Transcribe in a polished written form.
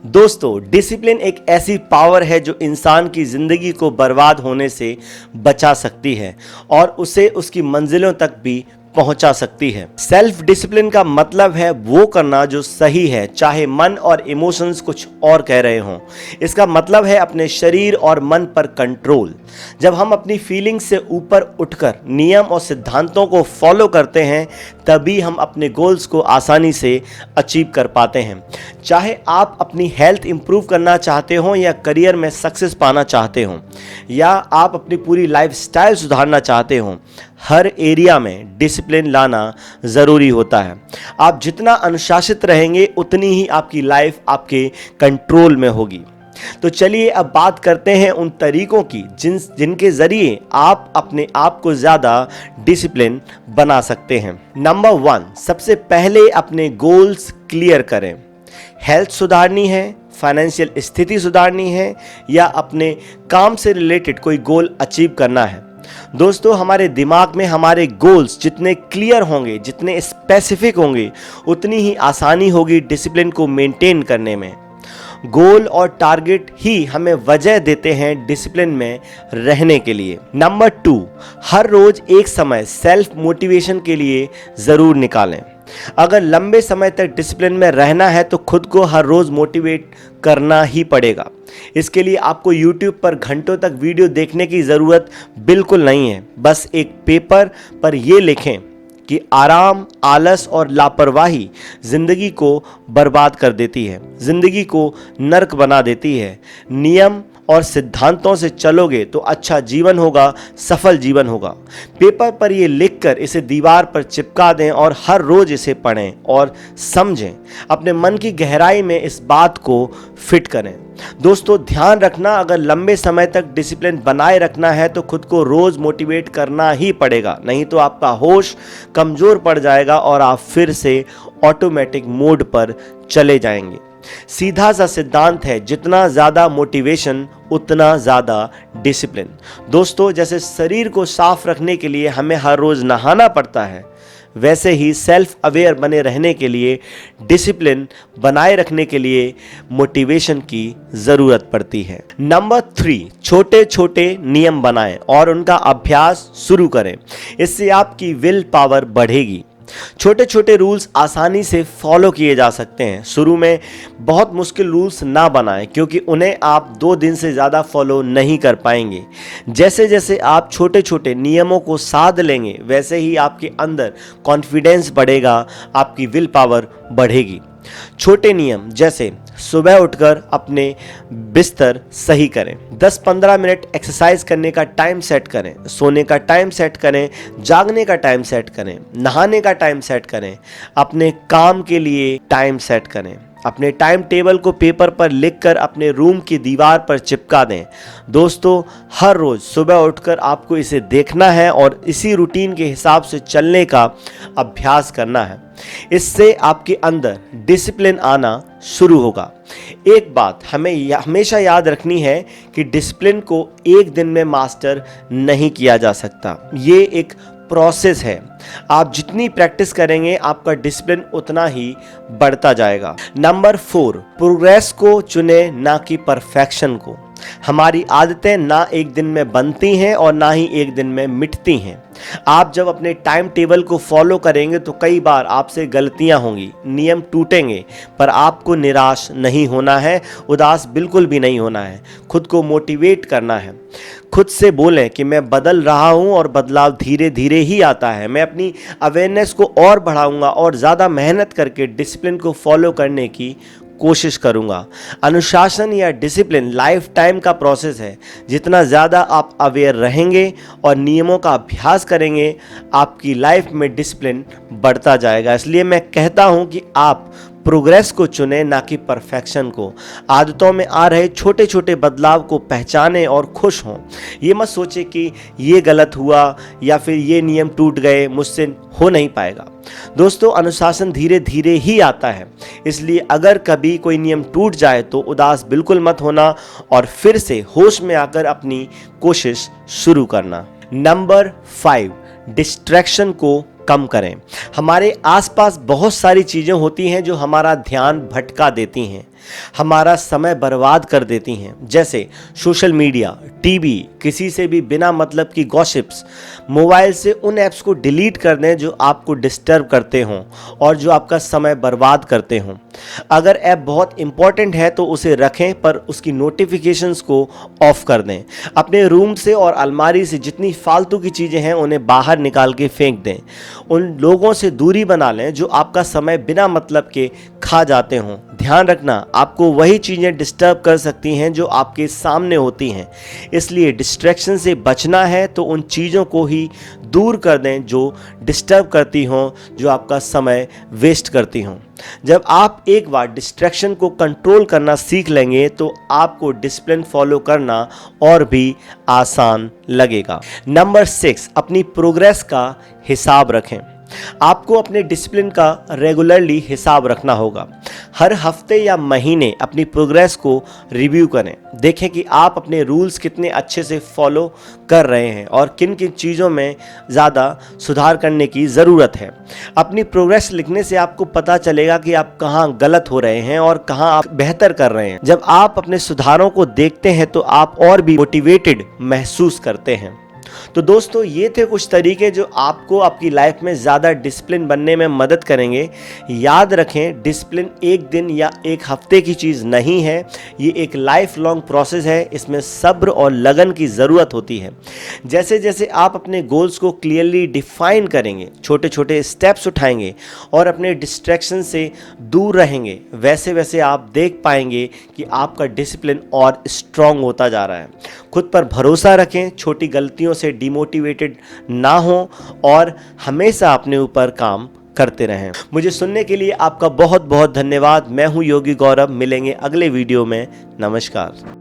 दोस्तों, डिसिप्लिन एक ऐसी पावर है जो इंसान की ज़िंदगी को बर्बाद होने से बचा सकती है और उसे उसकी मंजिलों तक भी पहुंचा सकती है। सेल्फ डिसिप्लिन का मतलब है वो करना जो सही है, चाहे मन और इमोशंस कुछ और कह रहे हों। इसका मतलब है अपने शरीर और मन पर कंट्रोल। जब हम अपनी फीलिंग्स से ऊपर उठकर नियम और सिद्धांतों को फॉलो करते हैं, तभी हम अपने गोल्स को आसानी से अचीव कर पाते हैं। चाहे आप अपनी हेल्थ इंप्रूव करना चाहते हो या करियर में सक्सेस पाना चाहते हो या आप अपनी पूरी लाइफस्टाइल सुधारना चाहते हो, हर एरिया में डिसिप्लिन लाना ज़रूरी होता है। आप जितना अनुशासित रहेंगे उतनी ही आपकी लाइफ आपके कंट्रोल में होगी। तो चलिए अब बात करते हैं उन तरीकों की जिनके ज़रिए आप अपने आप को ज़्यादा डिसिप्लिन बना सकते हैं। नंबर 1, सबसे पहले अपने गोल्स क्लियर करें। हेल्थ सुधारनी है, फाइनेंशियल स्थिति सुधारनी है या अपने काम से रिलेटेड कोई गोल अचीव करना है। दोस्तों, हमारे दिमाग में हमारे गोल्स जितने क्लियर होंगे, जितने स्पेसिफिक होंगे, उतनी ही आसानी होगी डिसिप्लिन को मेंटेन करने में। गोल और टारगेट ही हमें वजह देते हैं डिसिप्लिन में रहने के लिए। नंबर 2, हर रोज एक समय सेल्फ मोटिवेशन के लिए ज़रूर निकालें। अगर लंबे समय तक डिसिप्लिन में रहना है तो खुद को हर रोज़ मोटिवेट करना ही पड़ेगा। इसके लिए आपको YouTube पर घंटों तक वीडियो देखने की ज़रूरत बिल्कुल नहीं है। बस एक पेपर पर ये लिखें कि आराम, आलस और लापरवाही ज़िंदगी को बर्बाद कर देती है, ज़िंदगी को नर्क बना देती है। नियम और सिद्धांतों से चलोगे तो अच्छा जीवन होगा, सफल जीवन होगा। पेपर पर ये लिखकर इसे दीवार पर चिपका दें और हर रोज़ इसे पढ़ें और समझें। अपने मन की गहराई में इस बात को फिट करें। दोस्तों, ध्यान रखना, अगर लंबे समय तक डिसिप्लिन बनाए रखना है तो खुद को रोज़ मोटिवेट करना ही पड़ेगा, नहीं तो आपका होश कमज़ोर पड़ जाएगा और आप फिर से ऑटोमेटिक मोड पर चले जाएंगे। सीधा सा सिद्धांत है, जितना ज़्यादा मोटिवेशन उतना ज़्यादा डिसिप्लिन। दोस्तों, जैसे शरीर को साफ रखने के लिए हमें हर रोज़ नहाना पड़ता है, वैसे ही सेल्फ अवेयर बने रहने के लिए, डिसिप्लिन बनाए रखने के लिए मोटिवेशन की ज़रूरत पड़ती है। नंबर 3, छोटे छोटे नियम बनाएं और उनका अभ्यास शुरू करें। इससे आपकी विल पावर बढ़ेगी। छोटे छोटे रूल्स आसानी से फॉलो किए जा सकते हैं। शुरू में बहुत मुश्किल रूल्स ना बनाएं, क्योंकि उन्हें आप 2 दिन से ज़्यादा फॉलो नहीं कर पाएंगे। जैसे जैसे आप छोटे छोटे नियमों को साध लेंगे, वैसे ही आपके अंदर कॉन्फिडेंस बढ़ेगा, आपकी विल पावर बढ़ेगी। छोटे नियम जैसे सुबह उठकर अपने बिस्तर सही करें, 10-15 मिनट एक्सरसाइज करने का टाइम सेट करें, सोने का टाइम सेट करें, जागने का टाइम सेट करें, नहाने का टाइम सेट करें, अपने काम के लिए टाइम सेट करें। अपने टाइम टेबल को पेपर पर लिखकर अपने रूम की दीवार पर चिपका दें। दोस्तों, हर रोज़ सुबह उठकर आपको इसे देखना है और इसी रूटीन के हिसाब से चलने का अभ्यास करना है। इससे आपके अंदर डिसिप्लिन आना शुरू होगा। एक बात हमें हमेशा याद रखनी है कि डिसिप्लिन को एक दिन में मास्टर नहीं किया जा सकता। ये एक प्रोसेस है। आप जितनी प्रैक्टिस करेंगे, आपका डिसिप्लिन उतना ही बढ़ता जाएगा। नंबर 4, प्रोग्रेस को चुने, ना कि परफेक्शन को। हमारी आदतें ना एक दिन में बनती हैं और ना ही एक दिन में मिटती हैं। आप जब अपने टाइम टेबल को फॉलो करेंगे तो कई बार आपसे गलतियां होंगी, नियम टूटेंगे, पर आपको निराश नहीं होना है, उदास बिल्कुल भी नहीं होना है। खुद को मोटिवेट करना है। खुद से बोलें कि मैं बदल रहा हूं और बदलाव धीरे धीरे ही आता है। मैं अपनी अवेयरनेस को और बढ़ाऊंगा और ज़्यादा मेहनत करके डिसिप्लिन को फॉलो करने की कोशिश करूंगा। अनुशासन या डिसिप्लिन लाइफ टाइम का प्रोसेस है। जितना ज़्यादा आप अवेयर रहेंगे और नियमों का अभ्यास करेंगे, आपकी लाइफ में डिसिप्लिन बढ़ता जाएगा। इसलिए मैं कहता हूं कि आप प्रोग्रेस को चुनें, ना कि परफेक्शन को। आदतों में आ रहे छोटे छोटे बदलाव को पहचानें और खुश हों। ये मत सोचें कि ये गलत हुआ या फिर ये नियम टूट गए, मुझसे हो नहीं पाएगा। दोस्तों, अनुशासन धीरे धीरे ही आता है, इसलिए अगर कभी कोई नियम टूट जाए तो उदास बिल्कुल मत होना और फिर से होश में आकर अपनी कोशिश शुरू करना। नंबर 5, डिस्ट्रैक्शन को कम करें। हमारे आसपास बहुत सारी चीज़ें होती हैं जो हमारा ध्यान भटका देती हैं। हमारा समय बर्बाद कर देती हैं, जैसे सोशल मीडिया, टीवी, किसी से भी बिना मतलब की गॉसिप्स। मोबाइल से उन ऐप्स को डिलीट कर दें जो आपको डिस्टर्ब करते हों और जो आपका समय बर्बाद करते हों। अगर ऐप बहुत इंपॉर्टेंट है तो उसे रखें, पर उसकी नोटिफिकेशंस को ऑफ कर दें। अपने रूम से और अलमारी से जितनी फालतू की चीज़ें हैं उन्हें बाहर निकाल के फेंक दें। उन लोगों से दूरी बना लें जो आपका समय बिना मतलब के खा जाते हों। ध्यान रखना, आपको वही चीज़ें डिस्टर्ब कर सकती हैं जो आपके सामने होती हैं, इसलिए डिस्ट्रैक्शन से बचना है तो उन चीज़ों को ही दूर कर दें जो डिस्टर्ब करती हों, जो आपका समय वेस्ट करती हों। जब आप एक बार डिस्ट्रैक्शन को कंट्रोल करना सीख लेंगे तो आपको डिसिप्लिन फॉलो करना और भी आसान लगेगा। नंबर 6, अपनी प्रोग्रेस का हिसाब रखें। आपको अपने डिसिप्लिन का रेगुलरली हिसाब रखना होगा। हर हफ्ते या महीने अपनी प्रोग्रेस को रिव्यू करें। देखें कि आप अपने रूल्स कितने अच्छे से फॉलो कर रहे हैं और किन किन चीज़ों में ज़्यादा सुधार करने की ज़रूरत है। अपनी प्रोग्रेस लिखने से आपको पता चलेगा कि आप कहाँ गलत हो रहे हैं और कहाँ आप बेहतर कर रहे हैं। जब आप अपने सुधारों को देखते हैं तो आप और भी मोटिवेटेड महसूस करते हैं। तो दोस्तों, ये थे कुछ तरीके जो आपको आपकी लाइफ में ज़्यादा डिसिप्लिन बनने में मदद करेंगे। याद रखें, डिसिप्लिन एक दिन या एक हफ्ते की चीज़ नहीं है, ये एक लाइफ लॉन्ग प्रोसेस है। इसमें सब्र और लगन की ज़रूरत होती है। जैसे जैसे आप अपने गोल्स को क्लियरली डिफाइन करेंगे, छोटे छोटे स्टेप्स उठाएंगे और अपने डिस्ट्रैक्शन से दूर रहेंगे, वैसे वैसे आप देख पाएंगे कि आपका डिसिप्लिन और स्ट्रॉन्ग होता जा रहा है। खुद पर भरोसा रखें, छोटी गलतियों से डिमोटिवेटेड ना हो और हमेशा अपने ऊपर काम करते रहें। मुझे सुनने के लिए आपका बहुत बहुत धन्यवाद। मैं हूं योगी गौरव। मिलेंगे अगले वीडियो में। नमस्कार।